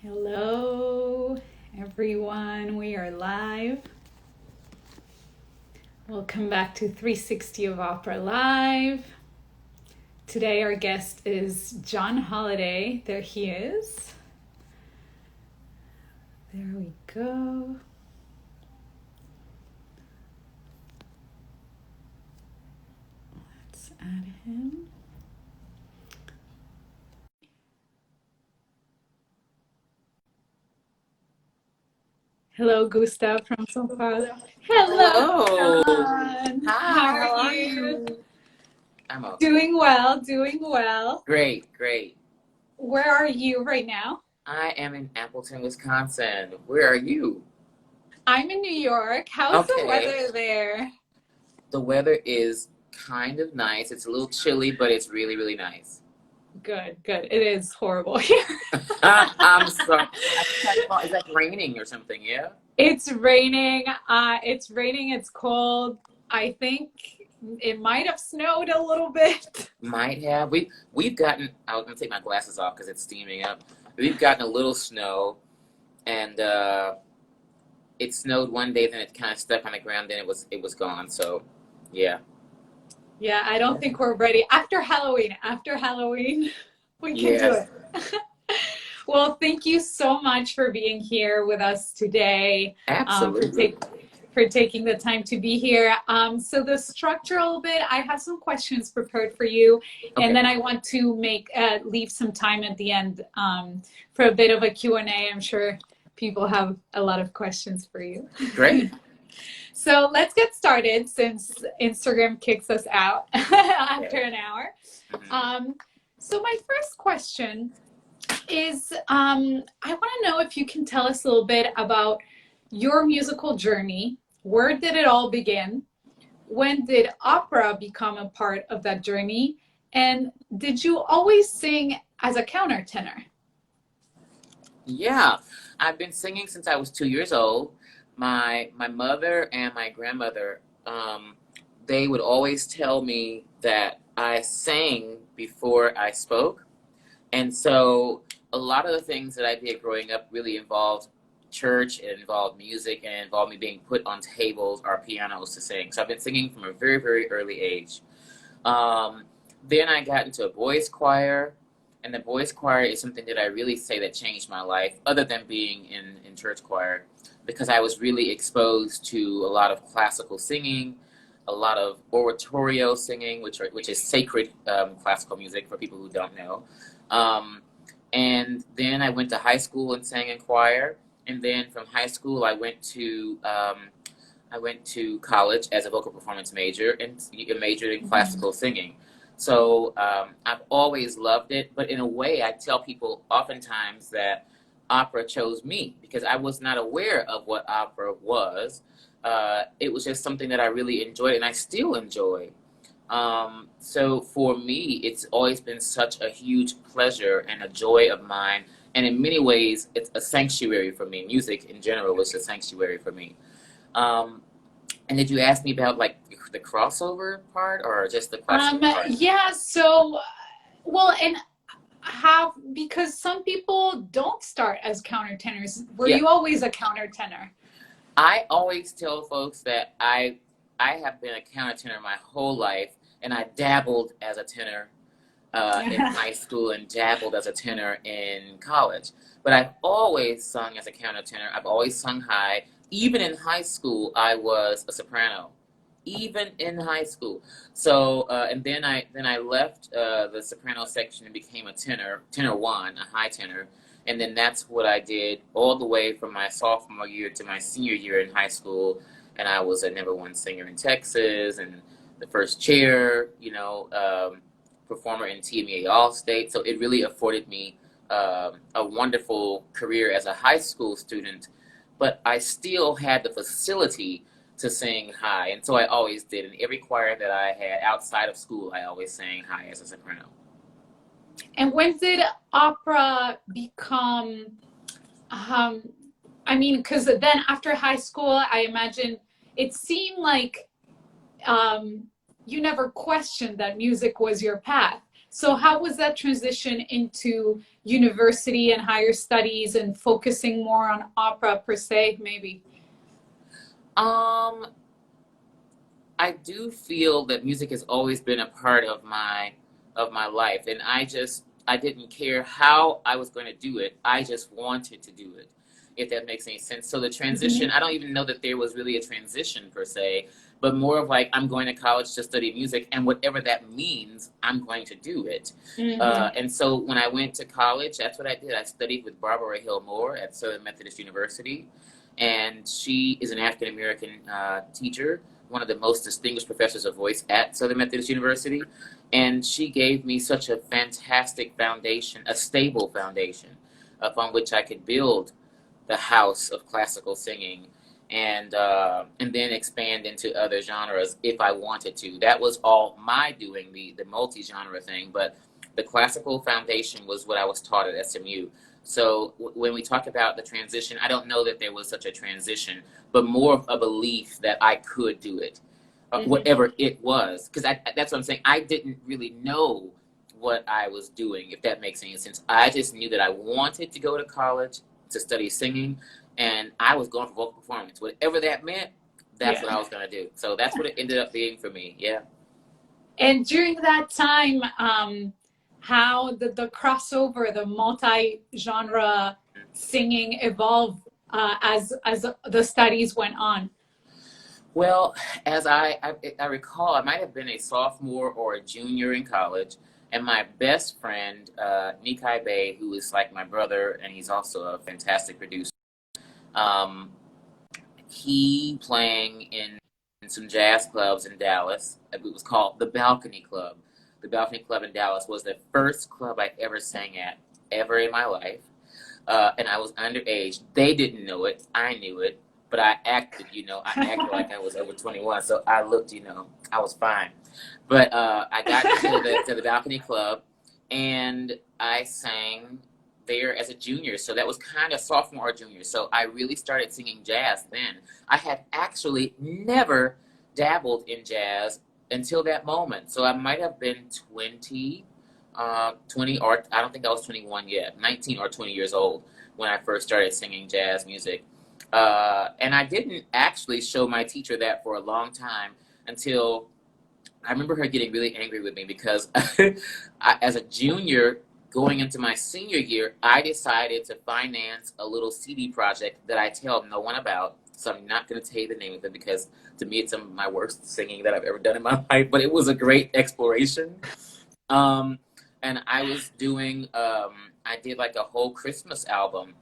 Hello, everyone. We are live. Welcome back to 360 of Opera Live. Today, our guest is John Holiday. There he is. There we go. Let's add him. Hello, Gustav from Sao Paulo. Hello, Hello. John. Hi, How how are are you? you? I'm okay. Doing well, doing well. Great. Where are you right now? I am in Appleton, Wisconsin. Where are you? I'm in New York. How's the Okay. weather there? The weather is kind of nice. It's a little chilly, but it's really nice. Good. It is horrible here. I'm sorry. Is that raining or something? Yeah? It's raining. It's cold. I think it might have snowed a little bit. Might have. We've gotten, I was gonna take my glasses off because it's steaming up. We've gotten a little snow and it snowed one day, then it kind of stuck on the ground, then it was gone. So yeah. Yeah, I don't think we're ready. After Halloween, we can do Yes. it. Well, thank you so much for being here with us today, Absolutely. for taking the time to be here. So the structure a little bit, I have some questions prepared for you, and Okay. then I want to leave some time at the end for a bit of a Q&A. I'm sure people have a lot of questions for you. Great. So let's get started since Instagram kicks us out after an hour. Mhm. So my first question is I want to know if you can tell us a little bit about your musical journey. Where did it all begin? When did opera become a part of that journey? And did you always sing as a countertenor? Yeah, I've been singing since I was 2 years old. My mother and my grandmother, they would always tell me that I sang before I spoke. And so a lot of the things that I did growing up really involved church, it involved music, and it involved me being put on tables or pianos to sing. So I've been singing from a very early age. Um, then I got into a boys choir, and the boys choir is something that I really say that changed my life, other than being in church choir, because I was really exposed to a lot of classical singing, a lot of oratorio singing, which is sacred classical music for people who don't know. Um, and then I went to high school and sang in choir, and then from high school I went to college as a vocal performance major and majored in Mhm. classical singing. So I've always loved it, but in a way, I tell people oftentimes that opera chose me because I was not aware of what opera was. It was just something that I really enjoyed and I still enjoy. So for me, it's always been such a huge pleasure and a joy of mine. And in many ways, it's a sanctuary for me. Music in general is a sanctuary for me. Um, and did you ask me about like the crossover part or just the classical part? Yeah, so, well, and because some people don't start as countertenors. Were Yeah, you always a countertenor? I always tell folks that I have been a countertenor my whole life, and I dabbled as a tenor in high school and dabbled as a tenor in college. But I've always sung as a countertenor. I've always sung high. Even in high school, I was a soprano. Even in high school. So and then I left the soprano section and became a tenor one, a high tenor. And then that's what I did all the way from my sophomore year to my senior year in high school. And I was a number one singer in Texas and the first chair, performer in TMEA All-State. So it really afforded me a wonderful career as a high school student, but I still had the facility to sing high, and so I always did. In every choir that I had outside of school, I always sang high as a soprano. And when did opera become, um, I mean, because then after high school, I imagine it seemed like um, you never questioned that music was your path. So how was that transition into university and higher studies and focusing more on opera per se, maybe? Um, I do feel that music has always been a part of my life, and I didn't care how I was going to do it. I just wanted to do it, if that makes any sense. So the transition, Hmm. I don't even know that there was really a transition per se, but more of like I'm going to college to study music, and whatever that means, I'm going to do it. Hmm. And so when I went to college, that's what I did. I studied with Barbara Hill Moore at Southern Methodist University, and she is an African American teacher, one of the most distinguished professors of voice at Southern Methodist University. And she gave me such a fantastic foundation, a stable foundation upon which I could build the house of classical singing and then expand into other genres if I wanted to. That was all my doing, the multi-genre thing, but the classical foundation was what I was taught at SMU. So when we talk about the transition, I don't know that there was such a transition, but more of a belief that I could do it, Hmm. whatever it was. Because that's what I'm saying. I didn't really know what I was doing, if that makes any sense. I just knew that I wanted to go to college to study singing, and I was going for vocal performance. Whatever that meant, that's Yeah. what I was going to do. So that's what it ended up being for me. Yeah. And during that time, how did the crossover, the multi-genre singing evolve as the studies went on? Well, as I recall, I might have been a sophomore or a junior in college, and my best friend, Nikai Bay, who is like my brother, and he's also a fantastic producer. Um, he playing in some jazz clubs in Dallas. It was called the Balcony Club. The Balcony Club in Dallas was the first club I ever sang at ever in my life, and I was underage. They didn't know it. I knew it, but I acted. I acted like I was over 21, so I looked. I was fine. But I got to the Balcony Club, and I sang there as a junior. So that was kind of sophomore or junior. So I really started singing jazz then. I had actually never dabbled in jazz until that moment. So I might have been 20, or I don't think I was 21 yet, 19 or 20 years old when I first started singing jazz music. And I didn't actually show my teacher that for a long time until I remember her getting really angry with me because as a junior going into my senior year, I decided to finance a little CD project that I tell no one about. So I'm not going to tell you the name of it because to me it's some of my worst singing that I've ever done in my life, but it was a great exploration. Um, and I was doing, I did like a whole Christmas album,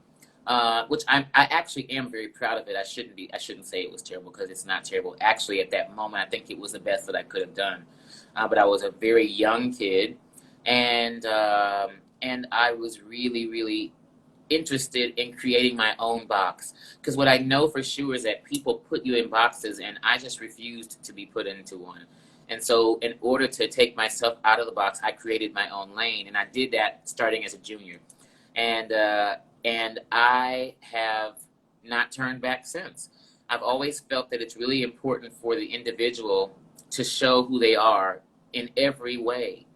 which I actually am very proud of it. I shouldn't say it was terrible because it's not terrible. Actually, at that moment, I think it was the best that I could have done. But I was a very young kid, and and I was really, really interested in creating my own box because what I know for sure is that people put you in boxes, and I just refused to be put into one. And so, in order to take myself out of the box, I created my own lane, and I did that starting as a junior. And and I have not turned back since. I've always felt that it's really important for the individual to show who they are in every way.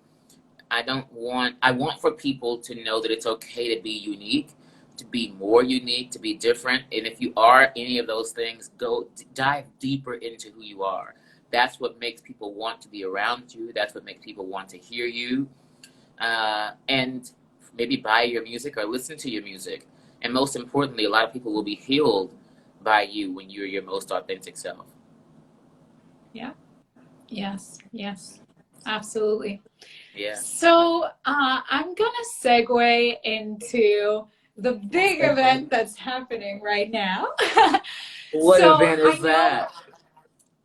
I want for people to know that it's okay to be unique, to be more unique, to be different. And if you are any of those things, go dive deeper into who you are. That's what makes people want to be around you. That's what makes people want to hear you. And maybe buy your music or listen to your music. And most importantly, a lot of people will be healed by you when you're your most authentic self. Yeah. Yes. Yes. Absolutely. Yeah. So I'm gonna segue into the big event that's happening right now. What So event I is know that?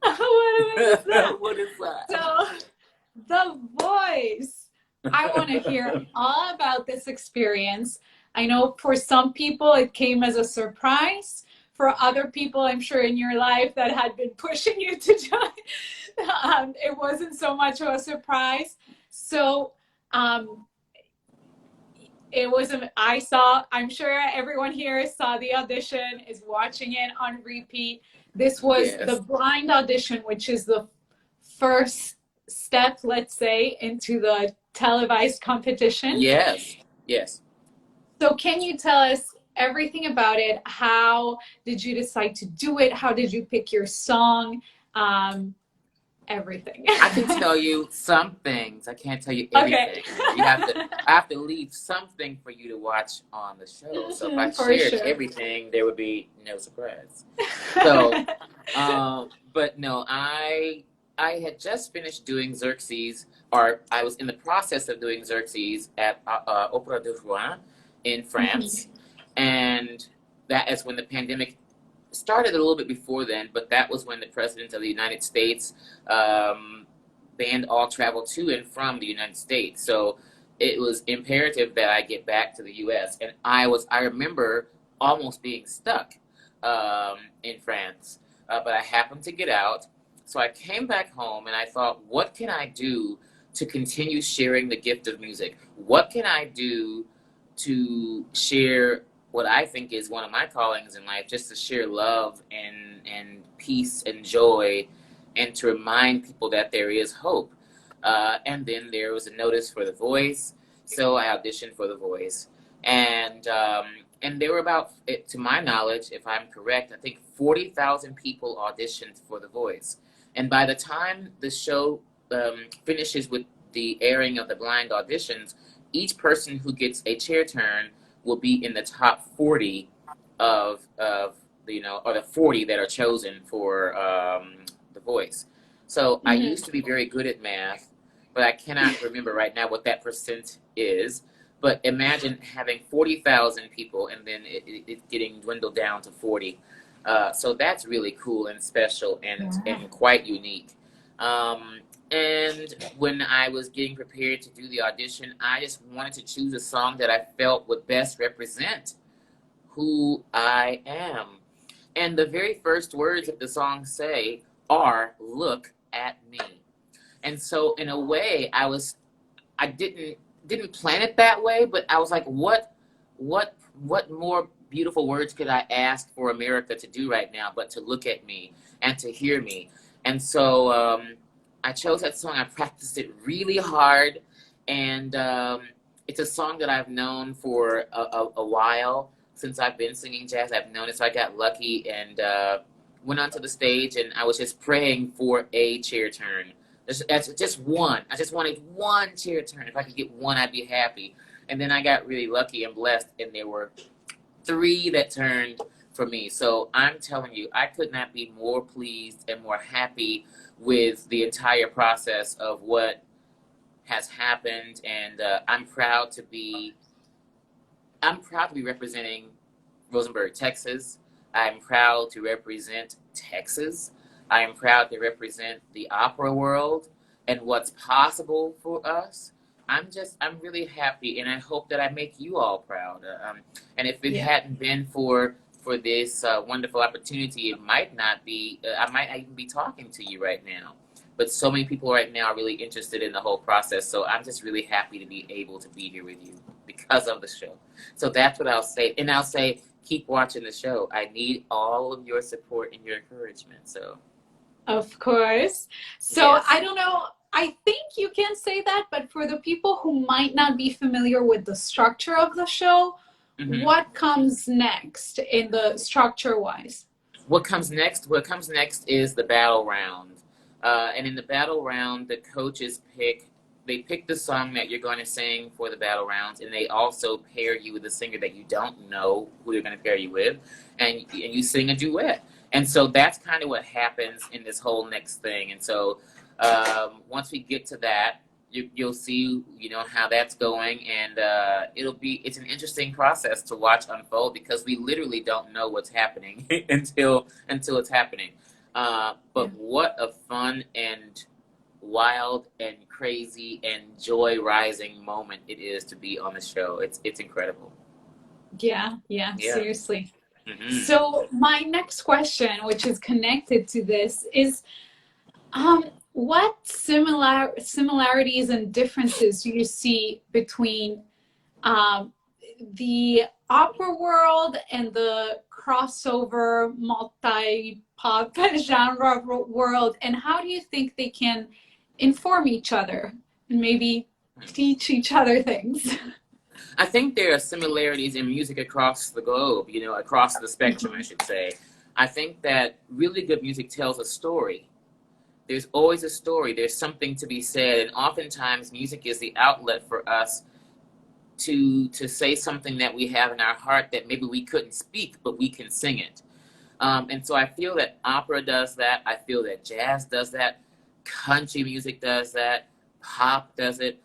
what event is that? What is that? So The Voice. I want to hear all about this experience. I know for some people it came as a surprise. For other people, I'm sure in your life that had been pushing you to join, it wasn't so much of a surprise. So um, it was, I'm sure everyone here saw the audition, is watching it on repeat. This was the Yes. blind audition, which is the first step, let's say, into the televised competition. Yes, yes. So can you tell us everything about it? How did you decide to do it? How did you pick your song? Um, Everything. I can tell you some things. I can't tell you Okay. everything. You have to. I have to leave something for you to watch on the show. So if I For shared sure. everything, there would be no surprise. So, but no, I had just finished doing Xerxes, or I was in the process of doing Xerxes at Opera de Rouen in France, and that is when the pandemic started a little bit before then, but that was when the President of the United States banned all travel to and from the United States. So it was imperative that I get back to the U.S. And I remember almost being stuck in France, but I happened to get out. So I came back home and I thought, what can I do to continue sharing the gift of music? What can I do to share what I think is one of my callings in life, just to share love and peace and joy, and to remind people that there is hope. And then there was a notice for The Voice, so I auditioned for The Voice, and there were about, to my knowledge, if I'm correct, I think 40,000 people auditioned for The Voice, and by the time the show finishes with the airing of the blind auditions, each person who gets a chair turn will be in the top 40 of or the 40 that are chosen for The Voice. So I used to be very good at math, but I cannot remember right now what that percent is. But imagine having 40,000 people and then it getting dwindled down to 40. So that's really cool and special and quite unique. And when I was getting prepared to do the audition, I just wanted to choose a song that I felt would best represent who I am. And the very first words that the song say are, "Look at me." And so in a way, I didn't plan it that way, but I was like, what more beautiful words could I ask for America to do right now but to look at me and to hear me? And so I chose that song. I practiced it really hard, and it's a song that I've known for a while. Since I've been singing jazz, I've known it, so I got lucky and went onto the stage, and I was just praying for a chair turn. Just one. I just wanted one chair turn. If I could get one, I'd be happy. And then I got really lucky and blessed, and there were 3 that turned for me. So I'm telling you, I could not be more pleased and more happy with the entire process of what has happened, and I'm proud to be representing Rosenberg, Texas. I'm proud to represent Texas. I am proud to represent the opera world and what's possible for us. I'm really happy, and I hope that I make you all proud. And if it hadn't been for this wonderful opportunity, it might not be. I might not even be talking to you right now. But so many people right now are really interested in the whole process. So I'm just really happy to be able to be here with you because of the show. So that's what I'll say. And I'll say, keep watching the show. I need all of your support and your encouragement. So, of course. So yes. I don't know. I think you can say that, but for the people who might not be familiar with the structure of the show, what comes next in the structure wise? What comes next? What comes next is the battle round. And in the battle round, the coaches pick the song that you're going to sing for the battle rounds, and they also pair you with a singer that you don't know who they're going to pair you with, and you sing a duet. And so that's kind of what happens in this whole next thing. And so once we get to that, you'll see, how that's going, and it's an interesting process to watch unfold because we literally don't know what's happening until it's happening. But what a fun and wild and crazy and joy-rising moment it is to be on the show. It's incredible. Yeah, seriously. Mm-hmm. So my next question, which is connected to this, is what similarities and differences do you see between the opera world and the crossover multi-pop genre world, and how do you think they can inform each other and maybe teach each other things. I think there are similarities in music across the globe, you know, across the spectrum, I should say. I think that really good music tells a story. There's always a story. There's something to be said, and oftentimes music is the outlet for us to say something that we have in our heart that maybe we couldn't speak, but we can sing it. And so I feel that opera does that. I feel that jazz does that. Country music does that. Pop does it.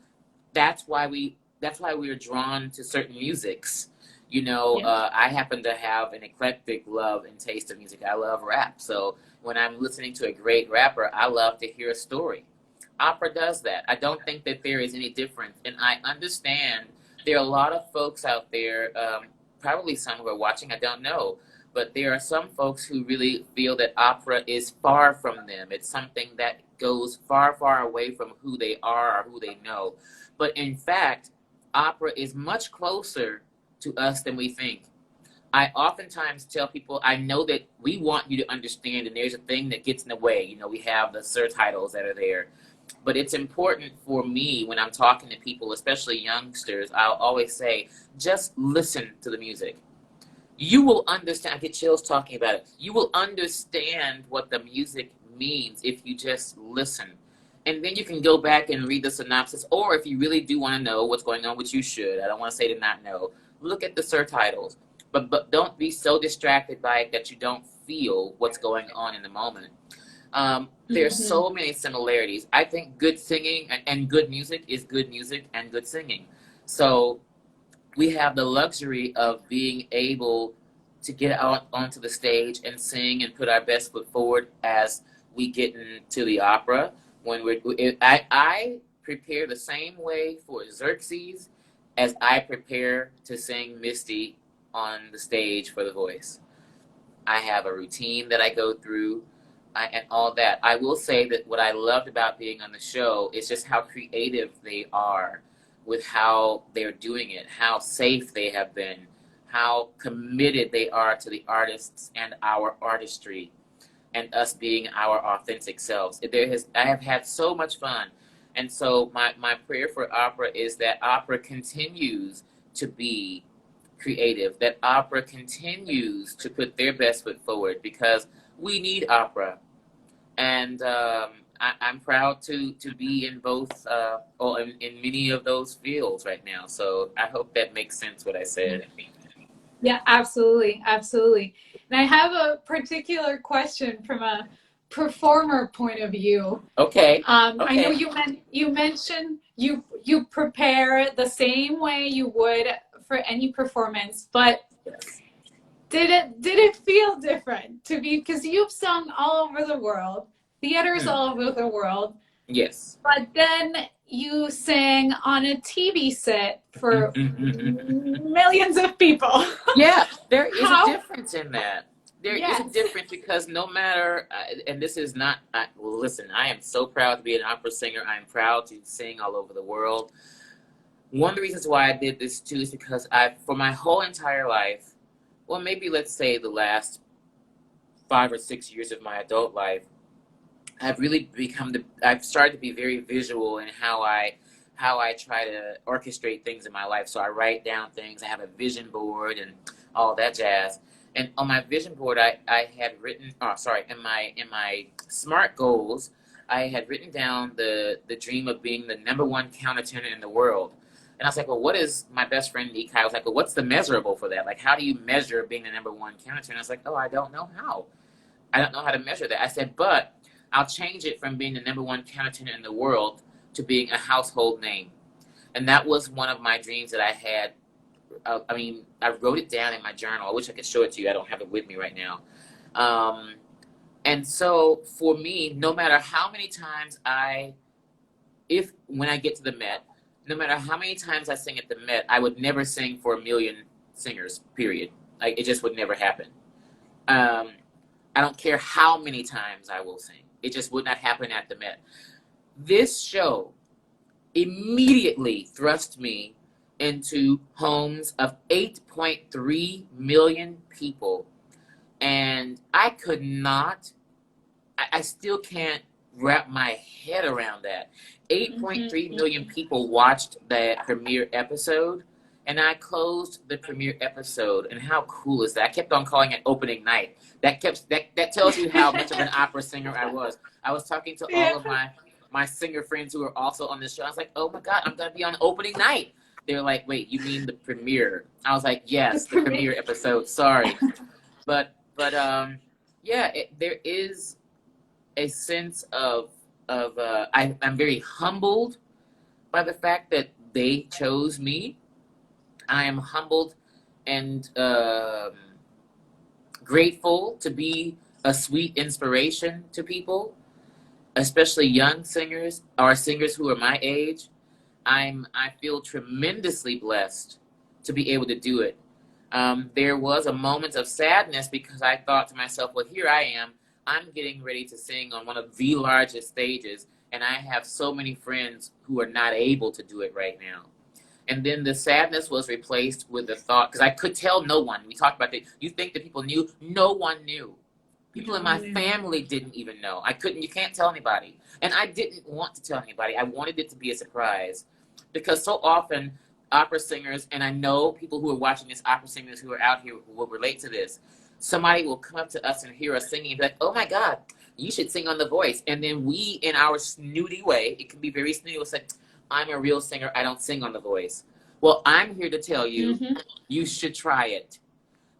That's why we are drawn to certain musics. You know, Yeah. I happen to have an eclectic love and taste of music. I love rap. So when I'm listening to a great rapper, I love to hear a story. Opera does that. I don't think that there is any difference. And I understand there are a lot of folks out there, probably some who are watching, I don't know, but there are some folks who really feel that opera is far from them. It's something that goes far, far away from who they are or who they know. But in fact, opera is much closer to us than we think. I oftentimes tell people, I know that we want you to understand, and there's a thing that gets in the way. You know, we have the surtitles that are there. But it's important for me when I'm talking to people, especially youngsters, I'll always say, just listen to the music. You will understand. I get chills talking about it. You will understand what the music means if you just listen. And then you can go back and read the synopsis, or if you really do want to know what's going on, which you should, I don't want to say to not know, look at the surtitles. But don't be so distracted by it that you don't feel what's going on in the moment. There's so many similarities. I think good singing and good music is good music and good singing. So we have the luxury of being able to get out onto the stage and sing and put our best foot forward as we get into the opera. I prepare the same way for Xerxes as I prepare to sing Misty on the stage for The Voice. I have a routine that I go through, and all that. I will say that what I loved about being on the show is just how creative they are with how they're doing it, how safe they have been, how committed they are to the artists and our artistry, and us being our authentic selves. I have had so much fun. And so my prayer for opera is that opera continues to be creative, that opera continues to put their best foot forward, because we need opera. And I'm proud to be in both, or in many of those fields right now. So I hope that makes sense what I said. Yeah, absolutely, absolutely. And I have a particular question from a performer point of view. Okay. I know Okay. you mentioned you prepare the same way you would for any performance, but Yes. did it feel different to be, because you've sung all over the world, theaters Hmm. all over the world, Yes. but then you sang on a TV set for millions of people. Yeah, there is a How? difference in that. There is a Yes. difference because no matter, and this is not, well, listen, I am so proud to be an opera singer. I'm proud to sing all over the world. One of the reasons why I did this too is because for my whole entire life, well, maybe let's say the last 5 or 6 years of my adult life, I've started to be very visual in how I try to orchestrate things in my life. So I write down things. I have a vision board and all that jazz. And on my vision board, I had written, oh, sorry, in my SMART goals, I had written down the dream of being the number one countertenor in the world. And I was like, well, what is, my best friend Nikai was like, well, what's the measurable for that? Like, how do you measure being the number one countertenor? And I was like, oh, I don't know how. I don't know how to measure that. I said, but I'll change it from being the number one countertenor in the world to being a household name. And that was one of my dreams that I had. I mean, I wrote it down in my journal. I wish I could show it to you. I don't have it with me right now. And so for me, no matter how many times when I get to the Met, no matter how many times I sing at the Met, I would never sing for a million singers, period. Like, it just would never happen. I don't care how many times I will sing. It just would not happen at the Met. This show immediately thrust me into homes of 8.3 million people. And I could not, I still can't wrap my head around that. 8.3 Mm-hmm. million people watched that premiere episode, and I closed the premiere episode. And how cool is that? I kept on calling it opening night. That tells you how much of an opera singer I was. I was talking to Yeah. all of my singer friends who were also on the show. I was like, oh my God, I'm gonna be on opening night. They're like, wait, you mean the premiere? I was like, The yes, the premiere. premiere episode. Sorry, but yeah, there is a sense of I'm very humbled by the fact that they chose me. I am humbled and grateful to be a sweet inspiration to people, especially young singers or singers who are my age. I feel tremendously blessed to be able to do it. There was a moment of sadness because I thought to myself, well, here I am. I'm getting ready to sing on one of the largest stages, and I have so many friends who are not able to do it right now. And then the sadness was replaced with the thought, because I could tell no one. We talked about that. You think that people knew? No one knew. People No in my one knew. family didn't even know. You can't tell anybody. And I didn't want to tell anybody. I wanted it to be a surprise. Because so often, opera singers, and I know people who are watching this, opera singers who are out here who will relate to this, somebody will come up to us and hear us singing and be like, oh my God, you should sing on The Voice. And then we, in our snooty way, it can be very snooty, will say, I'm a real singer, I don't sing on The Voice. Well, I'm here to tell you, Mm-hmm. you should try it.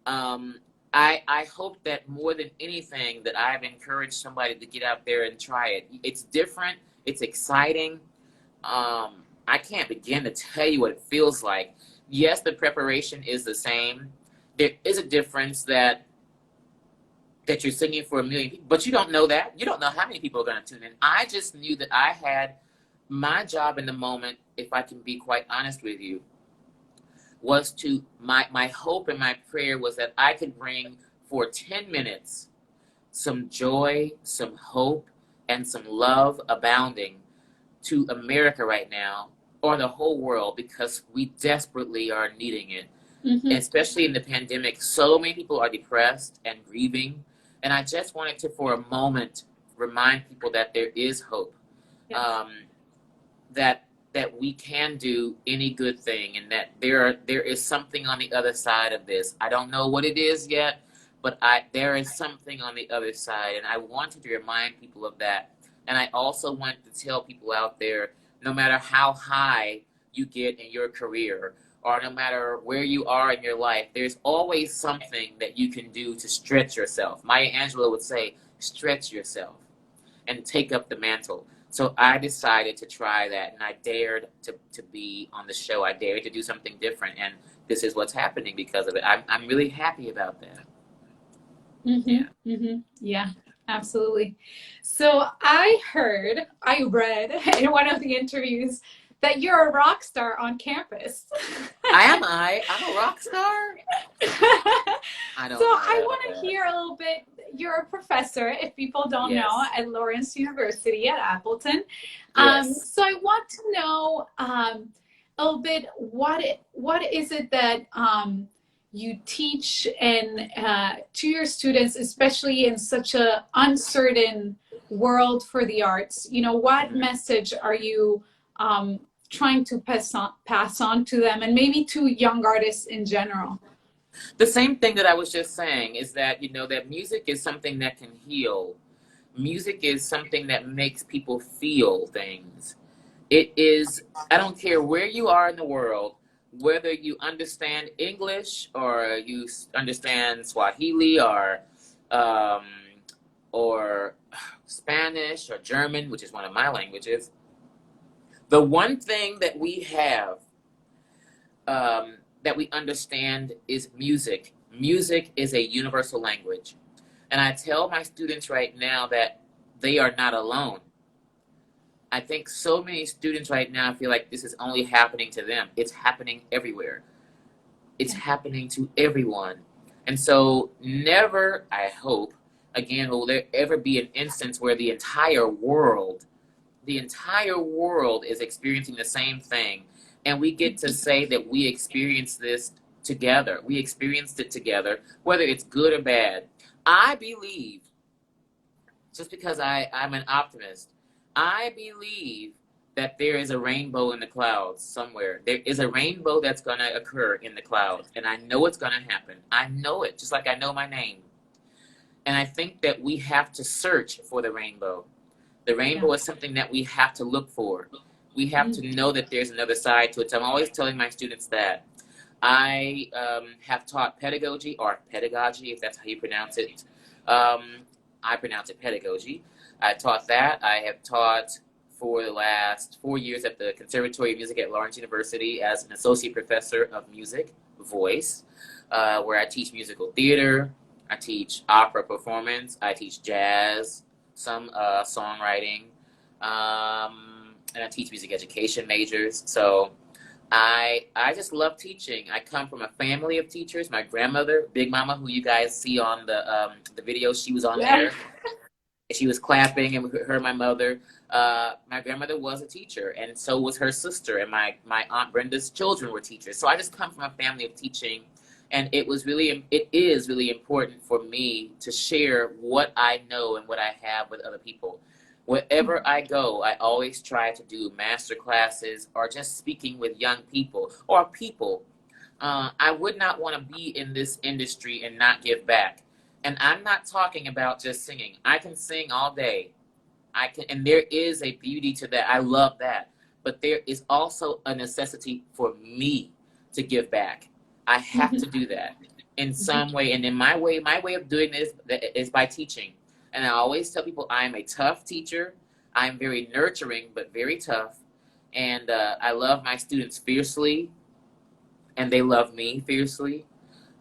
I hope that more than anything that I've encouraged somebody to get out there and try it. It's different. It's exciting. I can't begin to tell you what it feels like. Yes, the preparation is the same. There is a difference that you're singing for a million people, but you don't know that. You don't know how many people are going to tune in. I just knew that I had my job in the moment, if I can be quite honest with you, was to my hope and my prayer was that I could bring for 10 minutes some joy, some hope, and some love abounding to America right now, or the whole world, because we desperately are needing it. Mm-hmm. Especially in the pandemic, so many people are depressed and grieving. And I just wanted to, for a moment, remind people that there is hope. Yes. That we can do any good thing, and that there is something on the other side of this. I don't know what it is yet, but there is something on the other side, and I wanted to remind people of that. And I also want to tell people out there, no matter how high you get in your career, or no matter where you are in your life, there's always something that you can do to stretch yourself. Maya Angelou would say, stretch yourself and take up the mantle. So I decided to try that, and I dared to be on the show. I dared to do something different, and this is what's happening because of it. I'm really happy about that. Mm-hmm. Yeah. Mm-hmm. Yeah, absolutely. So I read in one of the interviews that you're a rock star on campus. I'm a rock star? I So don't know I about want to that. hear a little bit. You're a professor, if people don't know, Yes. at Lawrence University at Appleton. Yes. So I want to know a little bit what is it that you teach and to your students, especially in such a uncertain world for the arts. You know, what Mhm. message are you um, trying to pass on to them, and maybe to young artists in general? The same thing that I was just saying is that, that music is something that can heal. Music is something that makes people feel things. It is, I don't care where you are in the world, whether you understand English or you understand Swahili um, or Spanish or German, which is one of my languages. The one thing that we have that we understand is music. Music is a universal language. And I tell my students right now that they are not alone. I think so many students right now feel like this is only happening to them. It's happening everywhere. It's happening to everyone. And so never, I hope, again, will there ever be an instance where the entire world is experiencing the same thing. And we get to say that we experienced this together. We experienced it together, whether it's good or bad. I believe just because I'm an optimist. I believe that there is a rainbow in the clouds somewhere. There is a rainbow that's going to occur in the clouds, and I know it's going to happen. I know it, just like I know my name. And I think that we have to search for the rainbow. The Yeah. rainbow is something that we have to look for. We have to know that there's another side to it. So I'm always telling my students that. I have taught pedagogy, or pedagogy, if that's how you pronounce it. I pronounce it pedagogy. I taught that. I have taught for the last 4 years at the Conservatory of Music at Lawrence University as an associate professor of music, voice, where I teach musical theater, I teach opera performance, I teach jazz, some songwriting, and I teach music education majors. So I just love teaching. I come from a family of teachers. My grandmother, Big Mama, who you guys see on the video, she was on Yeah. there. She was clapping, and her and my mother. My grandmother was a teacher, and so was her sister, and my aunt Brenda's children were teachers. So I just come from a family of teaching, and it is really important for me to share what I know and what I have with other people. Wherever I go, I always try to do master classes or just speaking with young people or people. I would not want to be in this industry and not give back. And I'm not talking about just singing. I can sing all day. I can, and there is a beauty to that. I love that. But there is also a necessity for me to give back. I have to do that in some way. And in my way of doing this is by teaching. And I always tell people I am a tough teacher. I'm very nurturing, but very tough. And I love my students fiercely, and they love me fiercely.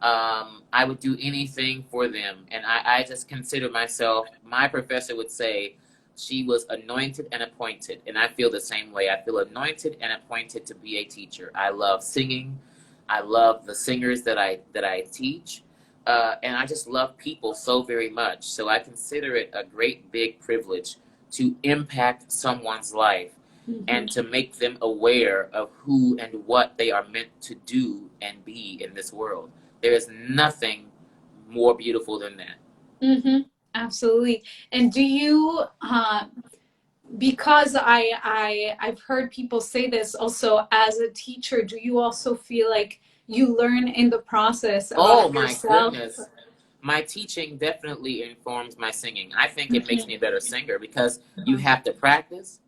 I would do anything for them. And I just consider myself, my professor would say, she was anointed and appointed. And I feel the same way. I feel anointed and appointed to be a teacher. I love singing. I love the singers that I teach. And I just love people so very much. So I consider it a great big privilege to impact someone's life and to make them aware of who and what they are meant to do and be in this world. There is nothing more beautiful than that. Absolutely. And do you, because I've heard people say this also as a teacher, do you also feel like you learn in the process Oh about my yourself? goodness. My teaching definitely informs my singing. I think it makes me a better singer because you have to practice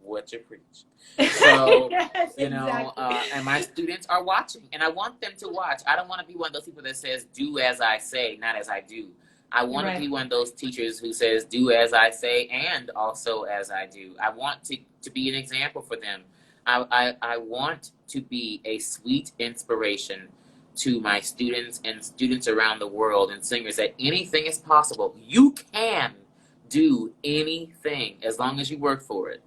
what you preach. So, Yes, exactly. and my students are watching, and I want them to watch. I don't want to be one of those people that says, do as I say, not as I do. I want to Right. be one of those teachers who says, do as I say and also as I do. I want to be an example for them. I want to be a sweet inspiration to my students and students around the world and singers that anything is possible. You can do anything as long as you work for it.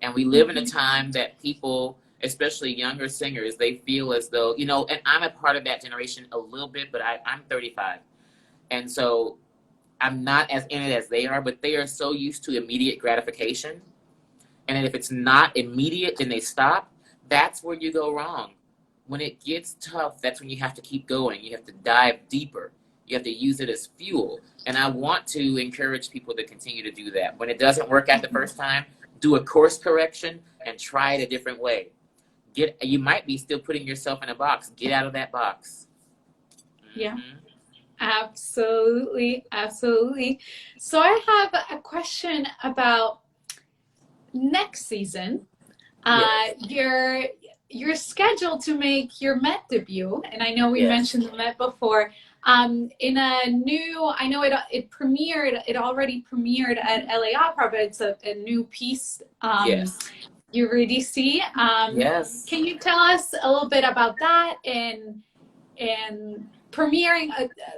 And we live in a time that people, especially younger singers, they feel as though, and I'm a part of that generation a little bit, but I'm 35. And so I'm not as in it as they are, but they are so used to immediate gratification. And if it's not immediate, then they stop. That's where you go wrong. When it gets tough, that's when you have to keep going. You have to dive deeper. You have to use it as fuel. And I want to encourage people to continue to do that. When it doesn't work out the first time, do a course correction and try it a different way. You might be still putting yourself in a box. Get out of that box. Yeah. Absolutely, absolutely. So I have a question about next season. Yes. You're scheduled to make your Met debut, and I know we Yes. mentioned the Met before. In a new, I know it premiered. It already premiered at LA Opera, but it's a new piece. Yes. Eurydice. Yes. Can you tell us a little bit about that and premiering,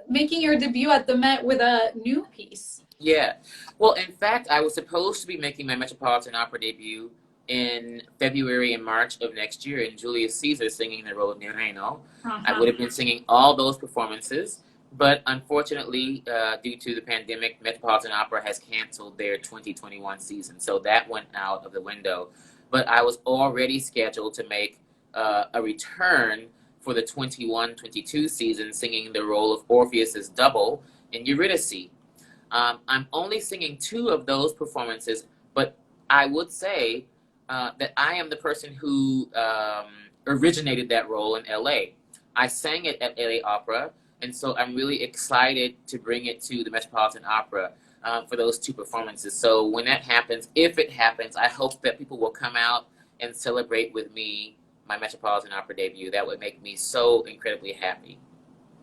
making your debut at the Met with a new piece? Yeah. Well, in fact, I was supposed to be making my Metropolitan Opera debut in February and March of next year in Julius Caesar singing the role of Nereno. I would have been singing all those performances, but unfortunately, due to the pandemic, Metropolitan Opera has canceled their 2021 season, so that went out of the window. But I was already scheduled to make a return for the 21-22 season singing the role of Orpheus's double in Eurydice. I'm only singing 2 of those performances, but I would say that I am the person who originated that role in LA. I sang it at LA Opera, and so I'm really excited to bring it to the Metropolitan Opera for those 2 performances. So when that happens, if it happens, I hope that people will come out and celebrate with me my Metropolitan Opera debut. That would make me so incredibly happy.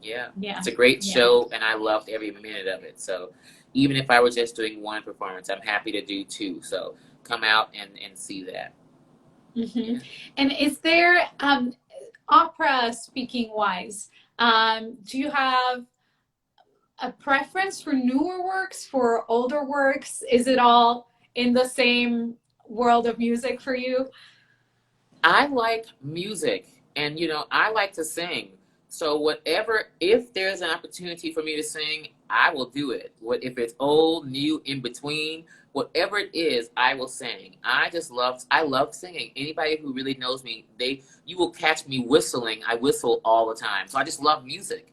Yeah, Yeah. it's a great Yeah. show, and I loved every minute of it. So even if I were just doing 1 performance, I'm happy to do 2. So come out and see that. Mm-hmm. And is there, opera speaking wise, do you have a preference for newer works, for older works? Is it all in the same world of music for you? I like music, and I like to sing. So whatever, if there's an opportunity for me to sing, I will do it. What if it's old, new, in between, whatever it is, I will sing. I love singing. Anybody who really knows me, you will catch me whistling. I whistle all the time. So I just love music.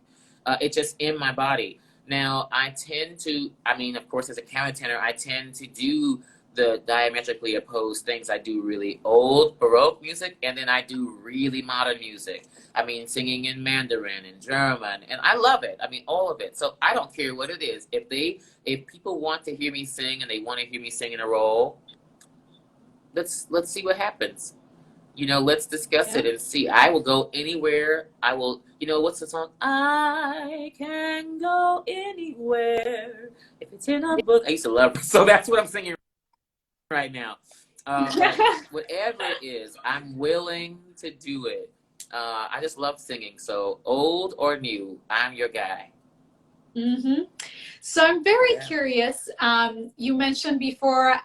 It's just in my body. Now I tend to, I mean, of course, as a countertenor, I tend to do the diametrically opposed things. I do really old Baroque music, and then I do really modern music. I mean, singing in Mandarin and German, and I love it. I mean, all of it. So I don't care what it is. If people want to hear me sing and they want to hear me sing in a role, let's see what happens. Let's discuss Yeah. it and see. I will go anywhere. I will. What's the song? I can go anywhere if it's in a book. I used to love it. So that's what I'm singing right now. But whatever it is, I'm willing to do it. I just love singing. So old or new, I'm your guy. Mm-hmm. So I'm very curious. You mentioned before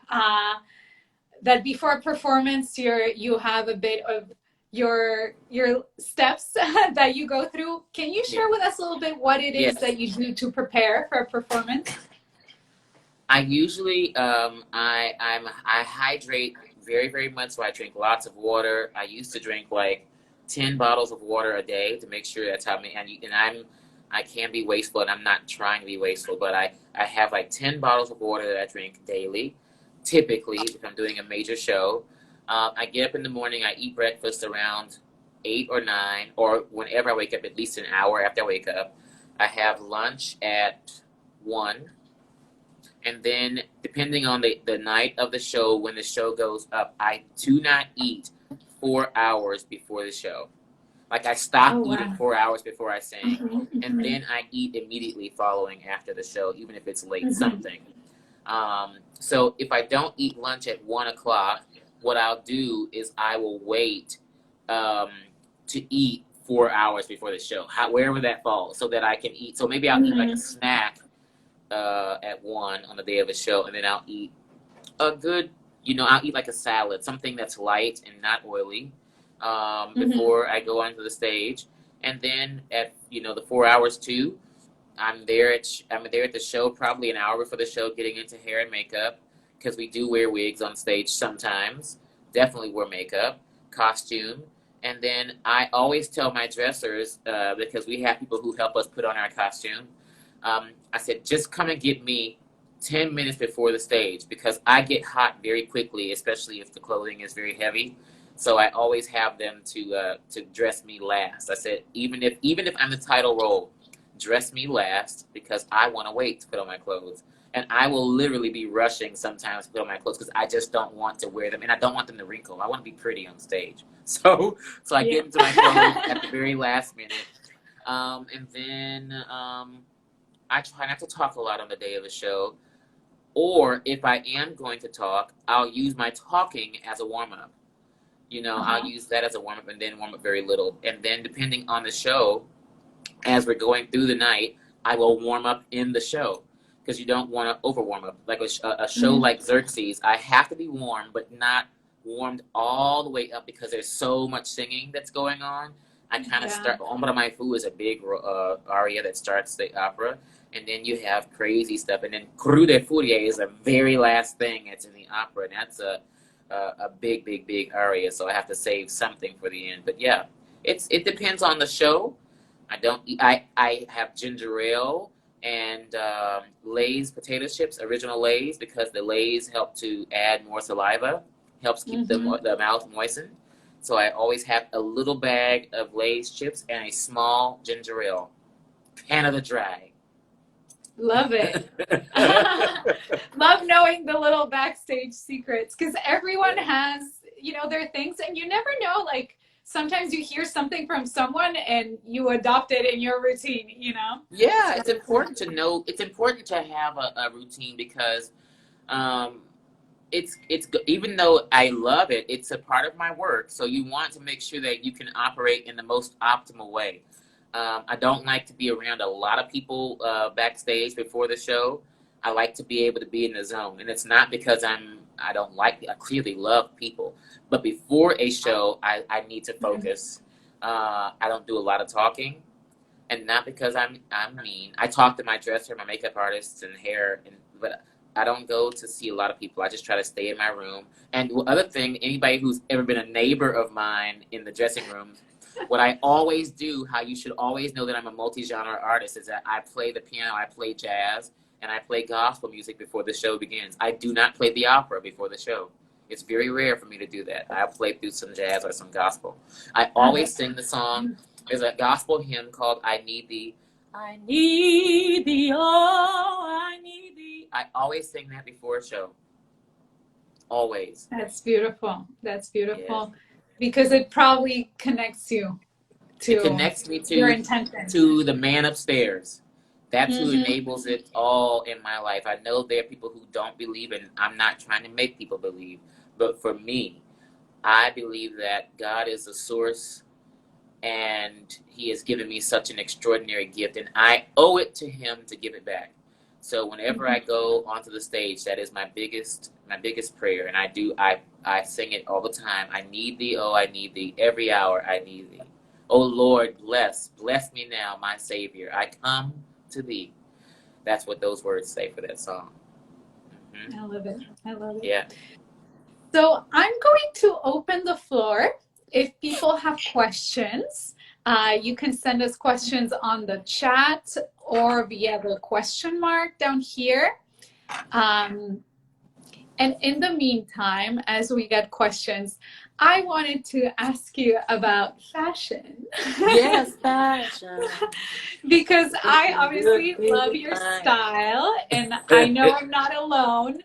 that before a performance, you have a bit of your steps that you go through. Can you share with us a little bit what it is that you do to prepare for a performance? I usually I hydrate very, very much, so I drink lots of water. I used to drink like 10 bottles of water a day to make sure that's how me and I can be wasteful, and I'm not trying to be wasteful, but I have like 10 bottles of water that I drink daily, typically if I'm doing a major show. I get up in the morning, I eat breakfast around 8 or 9, or whenever I wake up, at least an hour after I wake up. I have lunch at 1. And then, depending on the night of the show, when the show goes up, I do not eat 4 hours before the show. Like, I stop eating 4 hours before I sing. Mm-hmm, And mm-hmm. then I eat immediately following after the show, even if it's late Mm-hmm. something. So if I don't eat lunch at 1 o'clock, what I'll do is I will wait um, to eat 4 hours before the show, wherever that falls, so that I can eat. So maybe I'll eat like a Mm-hmm. snack at 1 on the day of the show, and then I'll eat a good, I'll eat like a salad, something that's light and not oily, Mm-hmm. before I go onto the stage. And then at the 4 hours too, I'm there at the show probably an hour before the show, getting into hair and makeup, because we do wear wigs on stage sometimes. Definitely wear makeup, costume. And then I always tell my dressers, because we have people who help us put on our costume. I said, just come and get me 10 minutes before the stage, because I get hot very quickly, especially if the clothing is very heavy. So I always have them to dress me last. I said, even if I'm the title role, dress me last, because I want to wait to put on my clothes. And I will literally be rushing sometimes to put on my clothes, because I just don't want to wear them, and I don't want them to wrinkle. I want to be pretty on stage. So I Yeah. get into my clothes at the very last minute. And then I try not to talk a lot on the day of the show. Or if I am going to talk, I'll use my talking as a warm up. I'll Uh-huh. use that as a warm up, and then warm up very little. And then, depending on the show, as we're going through the night, I will warm up in the show, because you don't want to over warm up. Like a show Mm-hmm. like Xerxes, I have to be warm, but not warmed all the way up, because there's so much singing that's going on. I kind of Yeah. start. Ombra Mai Fu is a big aria that starts the opera, and then you have crazy stuff, and then Cru de Furie is the very last thing that's in the opera, and that's a big, big, big aria. So I have to save something for the end. But yeah, it depends on the show. I don't eat, I have ginger ale and Lay's potato chips, original Lay's, because the Lay's help to add more saliva, helps keep the mouth moistened. So I always have a little bag of Lay's chips and a small ginger ale, Canada Dry. Love it. Love knowing the little backstage secrets, because everyone has, you know, their things, and you never know, like sometimes you hear something from someone and you adopt it in your routine, you know? Yeah, it's important to know. It's important to have a routine because it's even though I love it, it's a part of my work. So you want to make sure that you can operate in the most optimal way. I don't like to be around a lot of people backstage before the show. I like to be able to be in the zone, and it's not because I don't like. I clearly love people, but before a show, I need to focus. I don't do a lot of talking, and not because I'm mean. I talk to my dresser, my makeup artists, and hair, but I don't go to see a lot of people. I just try to stay in my room. And the other thing, anybody who's ever been a neighbor of mine in the dressing room, what I always do, how you should always know that I'm a multi-genre artist, is that I play the piano, I play jazz, and I play gospel music before the show begins. I do not play the opera before the show. It's very rare for me to do that. I'll play through some jazz or some gospel. I always sing the song. There's a gospel hymn called I Need Thee. I need thee, oh, I need thee. I always sing that before a show. Always. That's beautiful. That's beautiful. Yes. Because it probably connects you to it connects me your intention. to the man upstairs. That's who enables it all in my life. I know there are people who don't believe, and I'm not trying to make people believe. But for me, I believe that God is the source, and he has given me such an extraordinary gift, and I owe it to him to give it back. So whenever I go onto the stage, that is my biggest prayer, and I sing it all the time. I need thee, oh, I need thee. Every hour I need thee. Oh Lord, bless me now, my Savior. I come to thee. That's what those words say for that song. I love it. I love it. Yeah. So I'm going to open the floor. If people have questions, you can send us questions on the chat or via the question mark down here. And in the meantime, as we get questions, I wanted to ask you about fashion. Yes, fashion. Because I obviously love your style, and I know I'm not alone.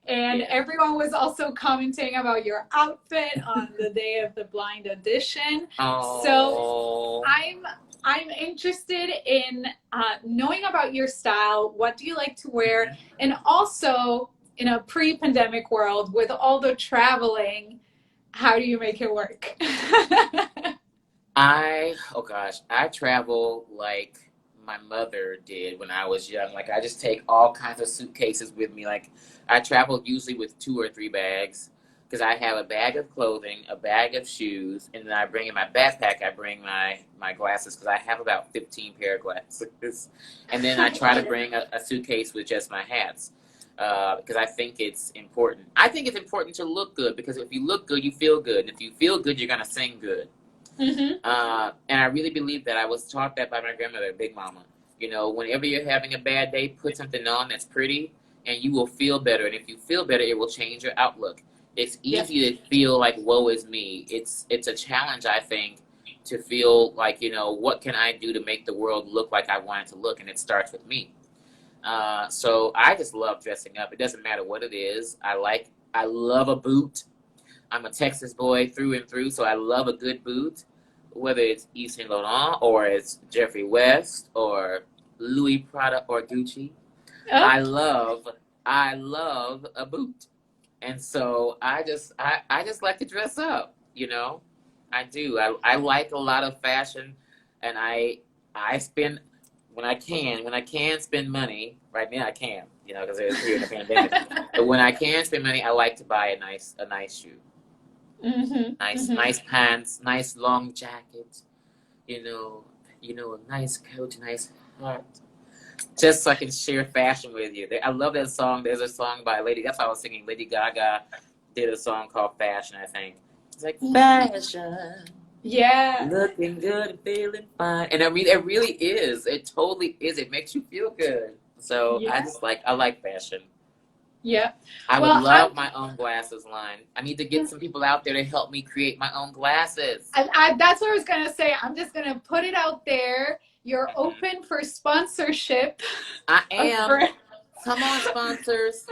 And everyone was also commenting about your outfit on the day of the blind audition. Oh. So I'm interested in knowing about your style. What do you like to wear? And also, in a pre-pandemic world with all the traveling, how do you make it work? I travel like my mother did when I was young. Like, I just take all kinds of suitcases with me. Like, I travel usually with 2 or 3 bags, because I have a bag of clothing, a bag of shoes, and then I bring in my backpack, I bring my glasses, because I have about 15 pair of glasses. And then I try to bring a suitcase with just my hats. Because I think it's important. I think it's important to look good, because if you look good, you feel good. And if you feel good, you're going to sing good. And I really believe that. I was taught that by my grandmother, Big Mama. You know, whenever you're having a bad day, put something on that's pretty, and you will feel better. And if you feel better, it will change your outlook. It's easy to feel like, woe is me. It's a challenge, I think, to feel like, you know, what can I do to make the world look like I want it to look? And it starts with me. So I just love dressing up. It doesn't matter what it is. I love a boot. I'm a Texas boy through and through, so I love a good boot, whether it's Yves Saint Laurent or it's Jeffrey West or Louis Prada or Gucci. Oh. I love a boot. And so I just like to dress up, you know. I do. I like a lot of fashion, and I spend, when I can spend money. Right now I can, you know, because it's here in the pandemic. But when I can spend money, I like to buy a nice shoe. Nice pants, nice long jacket, you know, a nice coat, nice hat. Just so I can share fashion with you. I love that song. There's a song by that's how I was singing. Lady Gaga did a song called Fashion, I think. It's like, fashion, Yeah. Looking good and feeling fine. And I mean, it really is. It totally is. It makes you feel good. So Yeah. I like fashion. Yeah. I would Well, I'm love my own glasses line. I need to get some people out there to help me create my own glasses. that's what I was gonna say. I'm just gonna put it out there. You're Mhm. open for sponsorship. I For am. Come on, sponsors.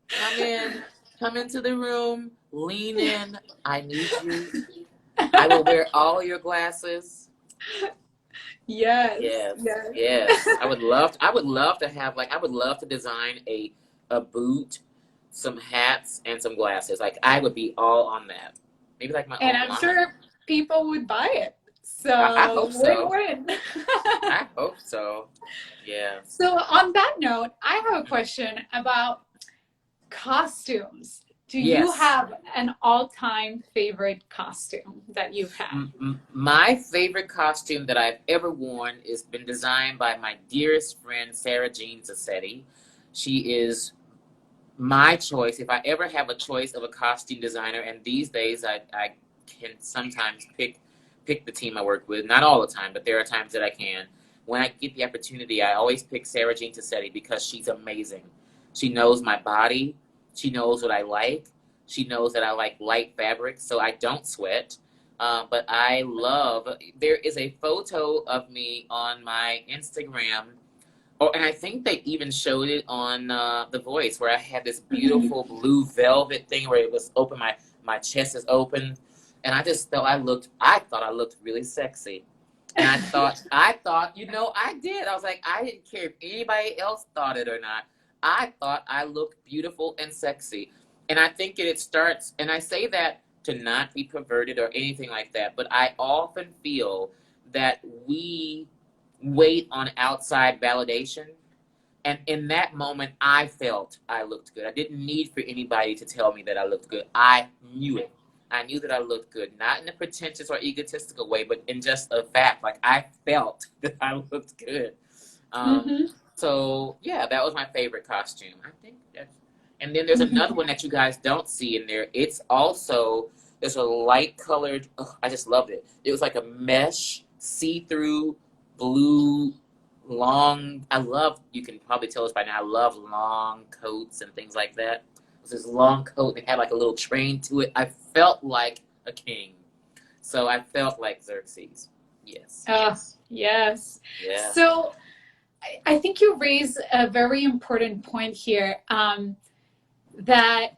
Come in. Come into the room. Lean in. I need you. I will wear all your glasses. yes, Yes, yes. yes. I would love to have like I would love to design a boot, some hats, and some glasses. Like I would be all on that. Maybe like my And own I'm line. sure people would buy it. I So hope so. win-win. I hope so. Yeah. So on that note, I have a question about costumes. Do you Yes. have an all-time favorite costume that you've had? My favorite costume that I've ever worn has been designed by my dearest friend Sarah Jean Zassetti. She is my choice. If I ever have a choice of a costume designer, and these days I can sometimes pick the team I work with. Not all the time, but there are times that I can. When I get the opportunity, I always pick Sarah Jean Tassetti because she's amazing. She knows my body. She knows what I like. She knows that I like light fabrics, so I don't sweat. But I love. There is a photo of me on my Instagram. Oh, and I think they even showed it on The Voice, where I had this beautiful blue velvet thing where it was open. My chest is open, and I just felt I thought I looked really sexy. And you know, I did. I was like, I didn't care if anybody else thought it or not. I thought I looked beautiful and sexy. And I think it starts, and I say that to not be perverted or anything like that, but I often feel that we wait on outside validation. And in that moment, I felt I looked good. I didn't need for anybody to tell me that I looked good. I knew it. I knew that I looked good, not in a pretentious or egotistical way, but in just a fact. Like I felt that I looked good. Um, Mm-hmm. so yeah, that was my favorite costume. I think that's. And then there's another one that you guys don't see in there. It's also there's a light colored. Oh, I just loved it. It was like a mesh see-through blue long. I love. You can probably tell us by now. I love long coats and things like that. It was this long coat that had like a little train to it. I felt like a king. So I felt like Xerxes. Yes. Oh, yes. Yeah. So I think you raise a very important point here, that,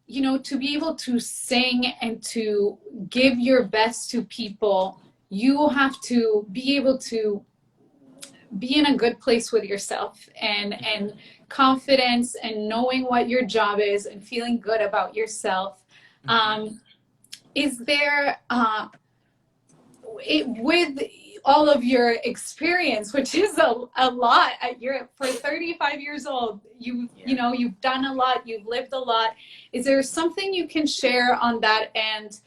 you know, to be able to sing and to give your best to people, you have to be able to be in a good place with yourself and confidence and knowing what your job is and feeling good about yourself. Mm-hmm. Is there with all of your experience, which is a lot, you're for 35 years old, Yeah. you know, you've done a lot, you've lived a lot. Is there something you can share on that end?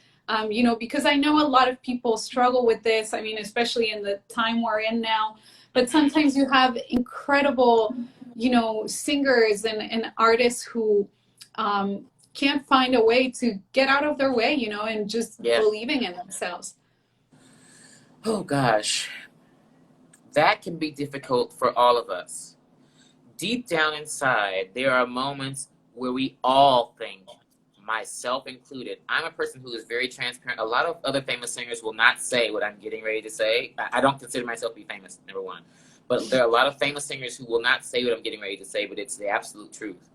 You know, because I know a lot of people struggle with this. I mean, especially in the time we're in now. But Mm-hmm. sometimes you have incredible, you know, singers and artists who can't find a way to get out of their way, you know, and just Yeah. believing in themselves. Oh gosh, that can be difficult for all of us. Deep down inside, there are moments where we all think, myself included. I'm a person who is very transparent. A lot of other famous singers will not say what I'm getting ready to say. I don't consider myself to be famous, number one. But there are a lot of famous singers who will not say what I'm getting ready to say, but it's the absolute truth.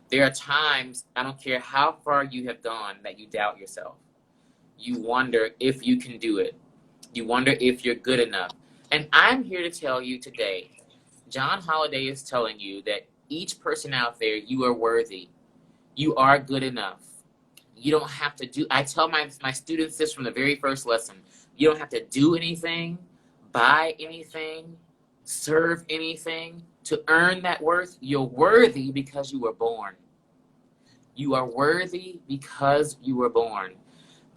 There are times, I don't care how far you have gone, that you doubt yourself. You wonder if you can do it. You wonder if you're good enough. And I'm here to tell you today, John Holiday is telling you that each person out there, you are worthy. You are good enough. You don't have to do, I tell my students this from the very first lesson. You don't have to do anything, buy anything, serve anything to earn that worth. You're worthy because you were born. You are worthy because you were born.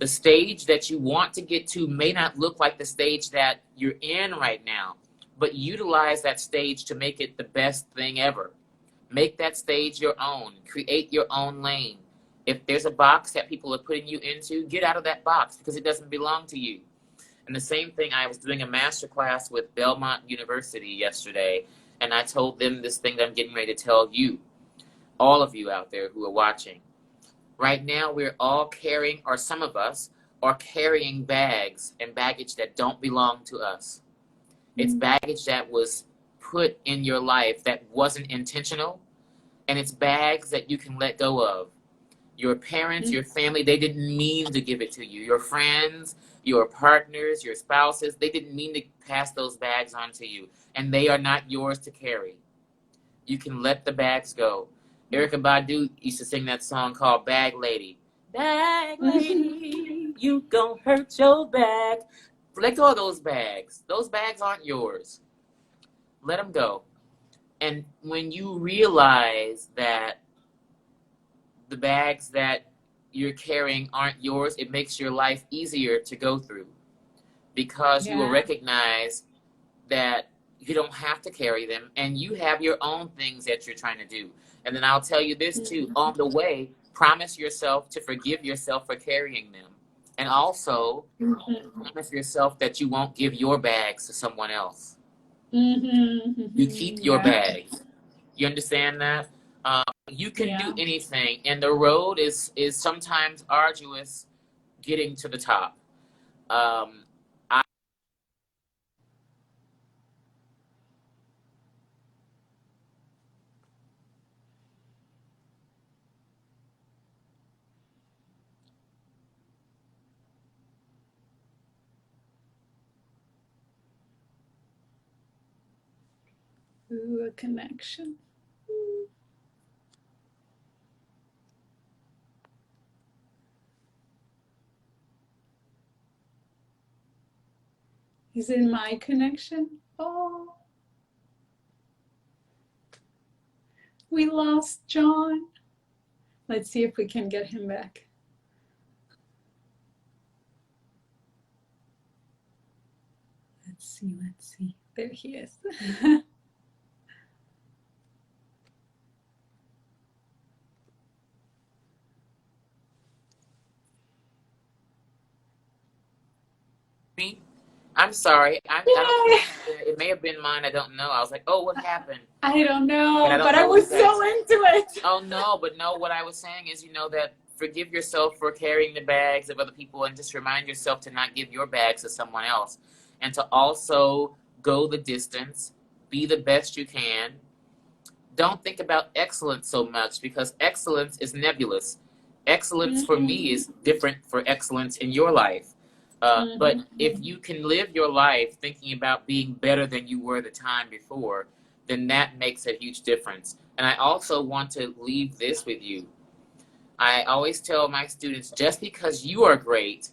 The stage that you want to get to may not look like the stage that you're in right now, but utilize that stage to make it the best thing ever. Make that stage your own. Create your own lane. If there's a box that people are putting you into, get out of that box because it doesn't belong to you. And the same thing, I was doing a master class with Belmont University yesterday, and I told them this thing that I'm getting ready to tell you, all of you out there who are watching. Right now, we're all carrying, or some of us are carrying bags and baggage that don't belong to us. It's baggage that was put in your life that wasn't intentional, and it's bags that you can let go of. Your parents, your family, they didn't mean to give it to you. Your friends, your partners, your spouses, they didn't mean to pass those bags on to you, and they are not yours to carry. You can let the bags go. Erykah Badu used to sing that song called Bag Lady. Bag lady, you gon' hurt your back. Let go of those bags. Those bags aren't yours. Let them go. And when you realize that the bags that you're carrying aren't yours, it makes your life easier to go through, because you will recognize that you don't have to carry them, and you have your own things that you're trying to do. And then I'll tell you this too, on the way, promise yourself to forgive yourself for carrying them. And also promise yourself that you won't give your bags to someone else. You keep your bags. You understand that? You can do anything, and the road is sometimes arduous getting to the top. Ooh, a connection. Is it my connection? Oh, we lost John. Let's see if we can get him back. Let's see. There he is. I'm sorry. I don't, it may have been mine. I don't know. I was like, oh, what happened? I don't know, but I was so into it. Oh, no, but no, what I was saying is, that forgive yourself for carrying the bags of other people, and just remind yourself to not give your bags to someone else, and to also go the distance, be the best you can. Don't think about excellence so much, because excellence is nebulous. Excellence for me is different for excellence in your life. But if you can live your life thinking about being better than you were the time before, then that makes a huge difference. And I also want to leave this with you. I always tell my students, just because you are great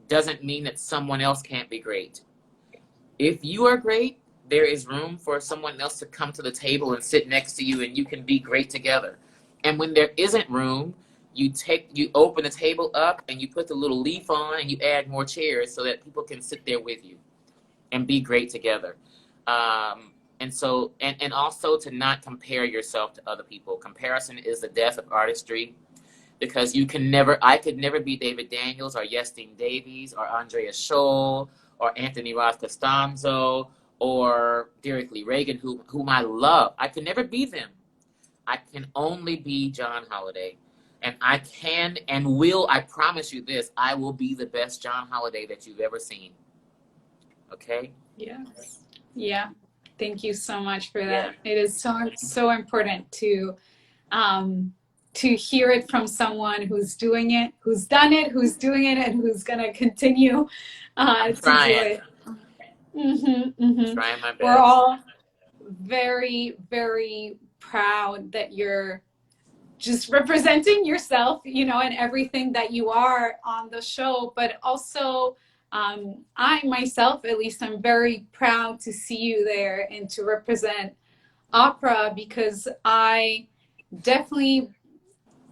doesn't mean that someone else can't be great. If you are great, there is room for someone else to come to the table and sit next to you, and you can be great together. And when there isn't room, you open the table up and you put the little leaf on, and you add more chairs so that people can sit there with you and be great together. And also to not compare yourself to other people. Comparison is the death of artistry, because I could never be David Daniels or Yestine Davies or Andrea Scholl or Anthony Roth Costanzo or Derek Lee Reagan, whom I love. I could never be them. I can only be John Holiday. And I can and will, I promise you this, I will be the best John Holiday that you've ever seen. Okay? Yes. Yeah. Thank you so much for that. Yeah. It is so important to hear it from someone who's doing it, who's done it, who's doing it, and who's going to continue to do it. Trying my best. We're all very, very proud that you're just representing yourself, and everything that you are on the show. But also, I myself, at least, I'm very proud to see you there and to represent opera, because I'm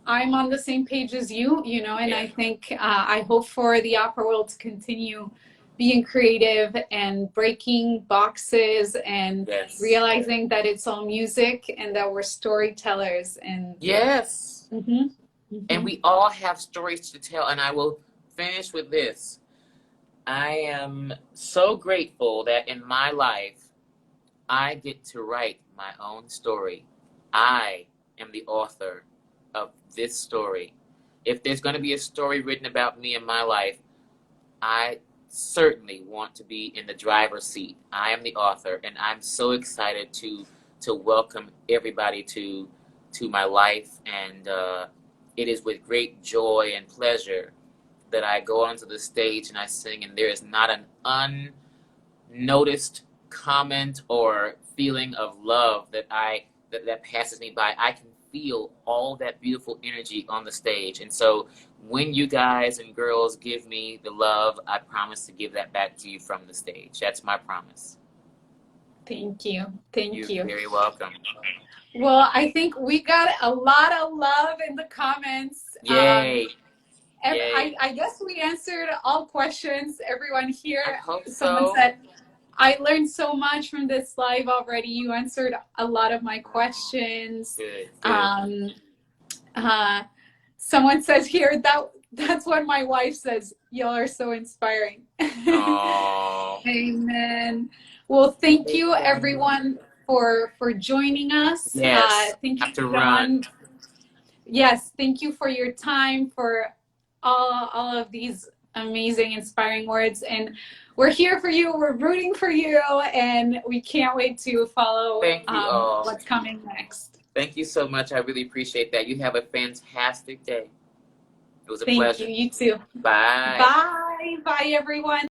on the same page as you, and I think I hope for the opera world to continue being creative and breaking boxes and realizing that it's all music and that we're storytellers. And and we all have stories to tell. And I will finish with this. I am so grateful that in my life, I get to write my own story. I am the author of this story. If there's going to be a story written about me in my life, I certainly want to be in the driver's seat. I am the author, and I'm so excited to welcome everybody to my life. And it is with great joy and pleasure that I go onto the stage and I sing, and there is not an unnoticed comment or feeling of love that passes me by. I can feel all that beautiful energy on the stage. And so when you guys and girls give me the love, I promise to give that back to you from the stage. That's my promise. Thank you. Thank You're you. very welcome. Well, I think we got a lot of love in the comments. Yay. Yay. I guess we answered all questions. Everyone here. I hope Someone so. said, I learned so much from this live already. You answered a lot of my questions. Good. Someone says here that's what my wife says. Y'all are so inspiring. Aww. Amen. Well, thank you everyone for joining us. Yes. Thank you, Have to John. run. Yes, thank you for your time, for all of these amazing, inspiring words. And we're here for you. We're rooting for you, and we can't wait to follow Thank you all. what's coming next. Thank you so much. I really appreciate that. You have a fantastic day. It was a Thank pleasure. you. You too. Bye. Bye. Bye, everyone.